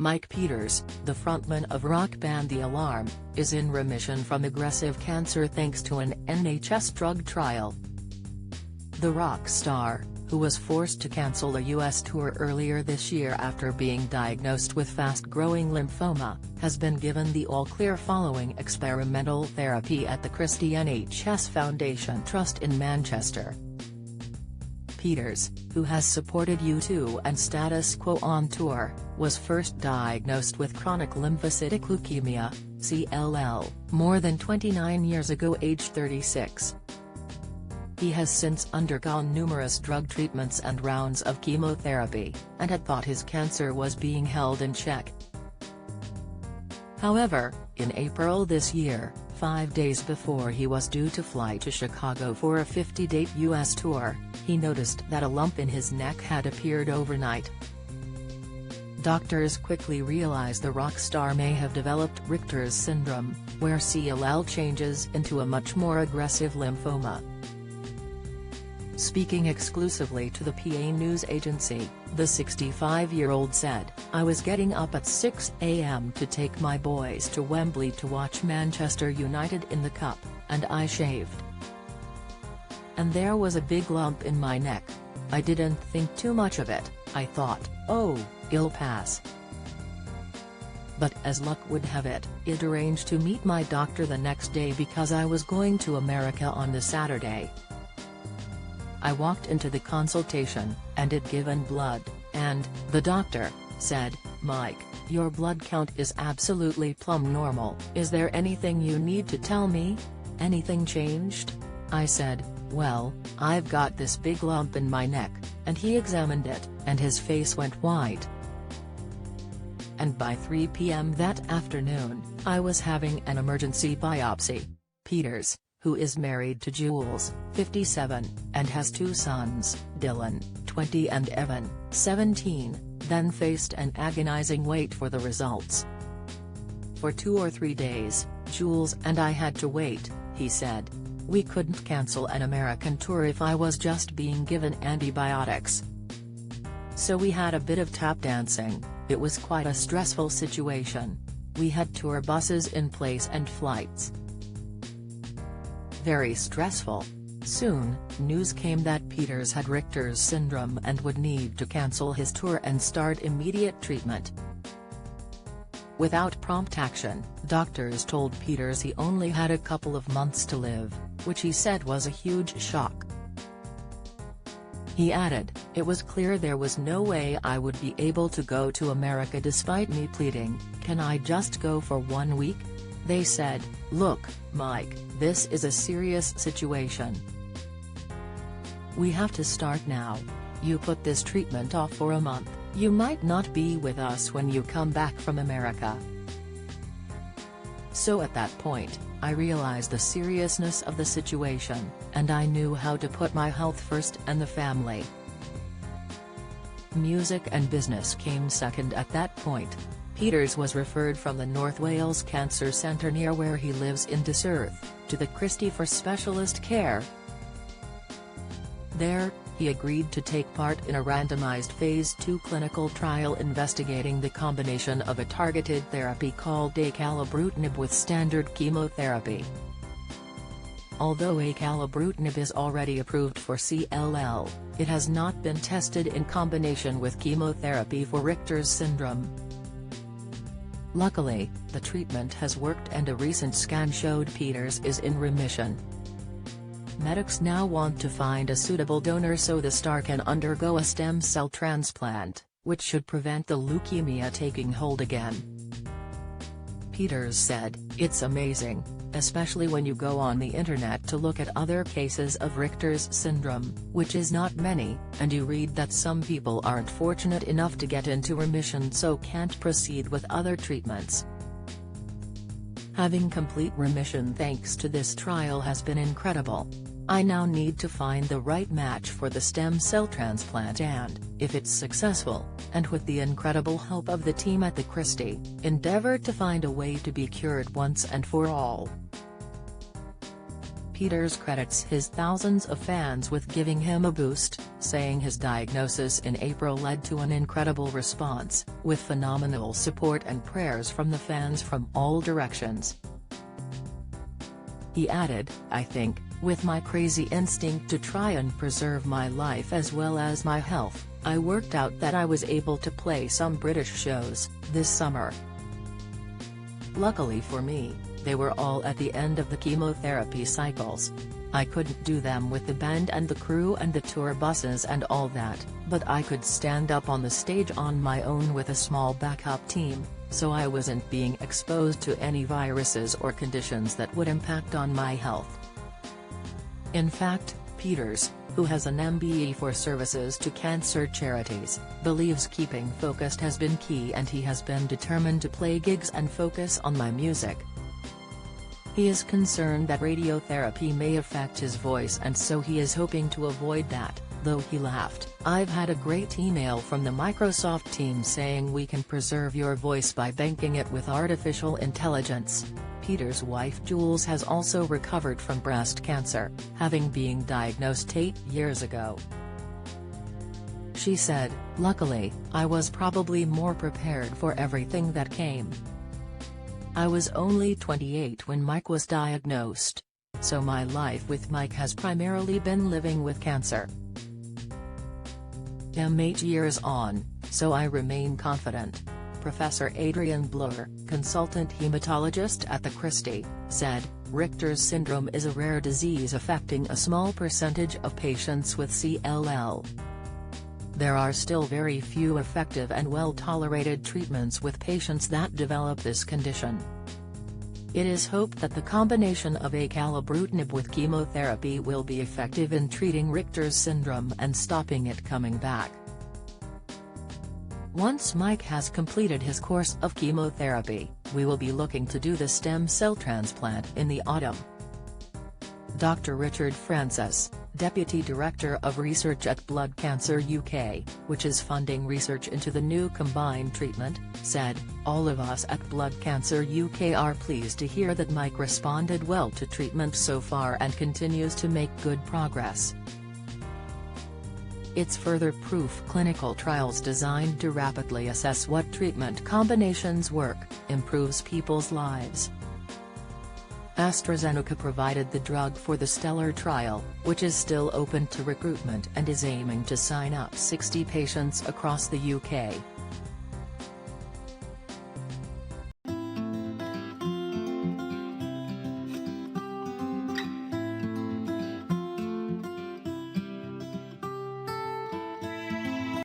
Mike Peters, the frontman of rock band The Alarm, is in remission from aggressive cancer thanks to an NHS drug trial. The rock star, who was forced to cancel a US tour earlier this year after being diagnosed with fast-growing lymphoma, has been given the all-clear following experimental therapy at the Christie NHS Foundation Trust in Manchester. Peters, who has supported U2 and Status Quo on tour, was first diagnosed with chronic lymphocytic leukemia, CLL, more than 29 years ago, aged 36. He has since undergone numerous drug treatments and rounds of chemotherapy, and had thought his cancer was being held in check. However, in April this year, 5 days before he was due to fly to Chicago for a 50-date US tour, he noticed that a lump in his neck had appeared overnight. Doctors quickly realized the rock star may have developed Richter's syndrome, where CLL changes into a much more aggressive lymphoma. Speaking exclusively to the PA news agency, the 65-year-old said, "I was getting up at 6 a.m. to take my boys to Wembley to watch Manchester United in the Cup, and I shaved. And there was a big lump in my neck. I didn't think too much of it, I thought, oh, it'll pass. But as luck would have it, I'd arranged to meet my doctor the next day because I was going to America on the Saturday. I walked into the consultation, and I'd given blood, and the doctor said, 'Mike, your blood count is absolutely plumb normal. Is there anything you need to tell me? Anything changed?' I said, 'Well, I've got this big lump in my neck,' and he examined it, and his face went white. And by 3 p.m. that afternoon, I was having an emergency biopsy." Peters, who is married to Jules, 57, and has 2 sons, Dylan, 20 and Evan, 17, then faced an agonizing wait for the results. "For 2 or 3 days, Jules and I had to wait," he said. "We couldn't cancel an American tour if I was just being given antibiotics. So we had a bit of tap dancing. It was quite a stressful situation. We had tour buses in place and flights. Very stressful." Soon, news came that Peters had Richter's syndrome and would need to cancel his tour and start immediate treatment. Without prompt action, doctors told Peters he only had a couple of months to live, which he said was a huge shock. He added, "It was clear there was no way I would be able to go to America despite me pleading, 'Can I just go for 1 week?' They said, 'Look, Mike, this is a serious situation. We have to start now. You put this treatment off for a month, you might not be with us when you come back from America.' So at that point, I realized the seriousness of the situation, and I knew how to put my health first and the family. Music and business came second at that point." Peters was referred from the North Wales Cancer Centre near where he lives in Dyserth, to the Christie for specialist care. There, he agreed to take part in a randomized Phase 2 clinical trial investigating the combination of a targeted therapy called acalabrutinib with standard chemotherapy. Although acalabrutinib is already approved for CLL, it has not been tested in combination with chemotherapy for Richter's syndrome. Luckily, the treatment has worked and a recent scan showed Peters is in remission. Medics now want to find a suitable donor so the star can undergo a stem cell transplant, which should prevent the leukemia taking hold again. Peters said, "It's amazing, especially when you go on the internet to look at other cases of Richter's syndrome, which is not many, and you read that some people aren't fortunate enough to get into remission so can't proceed with other treatments. Having complete remission thanks to this trial has been incredible. I now need to find the right match for the stem cell transplant and, if it's successful, and with the incredible help of the team at the Christie, endeavor to find a way to be cured once and for all." Peters credits his thousands of fans with giving him a boost, saying his diagnosis in April led to an incredible response, with phenomenal support and prayers from the fans from all directions. He added, "I think, with my crazy instinct to try and preserve my life as well as my health, I worked out that I was able to play some British shows this summer. Luckily for me, they were all at the end of the chemotherapy cycles. I couldn't do them with the band and the crew and the tour buses and all that, but I could stand up on the stage on my own with a small backup team, so I wasn't being exposed to any viruses or conditions that would impact on my health." In fact, Peters, who has an MBE for services to cancer charities, believes keeping focused has been key, and he has been determined to play gigs and focus on my music. He is concerned that radiotherapy may affect his voice, and so he is hoping to avoid that, though he laughed, "I've had a great email from the Microsoft team saying we can preserve your voice by banking it with artificial intelligence." Peters' wife Jules has also recovered from breast cancer, having been diagnosed 8 years ago. She said, "Luckily, I was probably more prepared for everything that came. I was only 28 when Mike was diagnosed. So my life with Mike has primarily been living with cancer. I'm 8 years on, so I remain confident." Professor Adrian Bloor, consultant hematologist at the Christie, said, "Richter's syndrome is a rare disease affecting a small percentage of patients with CLL. There are still very few effective and well-tolerated treatments with patients that develop this condition. It is hoped that the combination of acalabrutinib with chemotherapy will be effective in treating Richter's syndrome and stopping it coming back. Once Mike has completed his course of chemotherapy, we will be looking to do the stem cell transplant in the autumn." Dr. Richard Francis, Deputy Director of Research at Blood Cancer UK, which is funding research into the new combined treatment, said, "All of us at Blood Cancer UK are pleased to hear that Mike responded well to treatment so far and continues to make good progress. It's further proof clinical trials designed to rapidly assess what treatment combinations work, improves people's lives." AstraZeneca provided the drug for the STELLAR trial, which is still open to recruitment and is aiming to sign up 60 patients across the UK.